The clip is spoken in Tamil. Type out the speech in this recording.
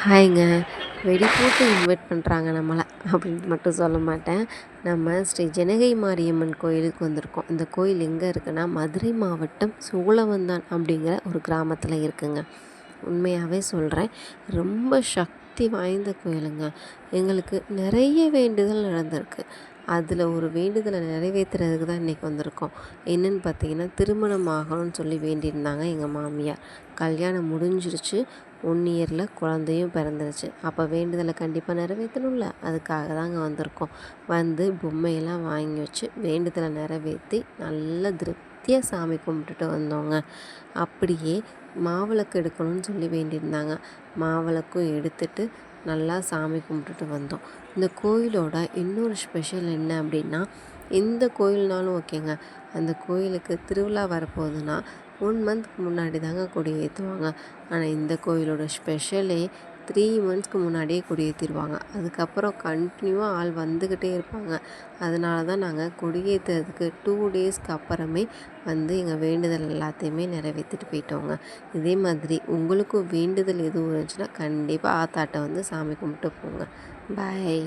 ஹாய்ங்க. வெடி போட்டு இன்வைட் பண்ணுறாங்க நம்மள அப்படின்ட்டு மட்டும் சொல்ல மாட்டேன். நம்ம ஸ்ரீ ஜனகை மாரியம்மன் கோயிலுக்கு வந்திருக்கோம். இந்த கோயில் எங்கே இருக்குன்னா, மதுரை மாவட்டம் சோழவந்தான் அப்படிங்கிற ஒரு கிராமத்தில் இருக்குங்க. உண்மையாகவே சொல்கிறேன். ரொம்ப சக்தி வாய்ந்த கோயிலுங்க. எங்களுக்கு நிறைய வேண்டுதல் நடந்திருக்கு. அதில் ஒரு வேண்டுதலை நிறைவேற்றுறதுக்கு தான் இன்றைக்கி வந்திருக்கோம். என்னென்னு பார்த்தீங்கன்னா, திருமணம் ஆகணும்னு சொல்லி வேண்டியிருந்தாங்க எங்கள் மாமியார். கல்யாணம் முடிஞ்சிருச்சு. 1 இயரில் குழந்தையும் பிறந்துருச்சு. அப்போ வேண்டுதலை கண்டிப்பாக நிறைவேற்றணும்ல, அதுக்காக தாங்க வந்திருக்கோம். வந்து பொம்மையெல்லாம் வாங்கி வச்சு வேண்டுதலை நிறைவேற்றி நல்ல திருப்தியாக சாமி கும்பிட்டுட்டு வந்தோங்க. அப்படியே மாவிளக்கு எடுக்கணும்னு சொல்லி வேண்டியிருந்தாங்க. மாவிளக்கும் எடுத்துட்டு நல்லா சாமி கும்பிட்டுட்டு வந்தோம். இந்த கோயிலோட இன்னொரு ஸ்பெஷல் என்ன அப்படின்னா, எந்த கோயில்னாலும் ஓகேங்க, அந்த கோயிலுக்கு திருவிழா வரப்போகுதுன்னா 1 மந்த்க்கு முன்னாடி தாங்க கொடி ஏற்றுவாங்க. ஆனால் இந்த கோயிலோட ஸ்பெஷலே 3 மந்த்ஸ்க்கு முன்னாடியே கொடி ஏற்றிடுவாங்க. அதுக்கப்புறம் கண்டினியூவாக ஆள் வந்துக்கிட்டே இருப்பாங்க. அதனால தான் நாங்கள் கொடியேற்றுறதுக்கு 2 டேஸ்க்கு அப்புறமே வந்து எங்கள் வேண்டுதல் எல்லாத்தையுமே நிறைவேற்றிட்டு போயிட்டோங்க. இதே மாதிரி உங்களுக்கும் வேண்டுதல் எதுவும் இருந்துச்சுன்னா கண்டிப்பாக ஆத்தாட்ட வந்து சாமி கும்பிட்டு போங்க. பாய்.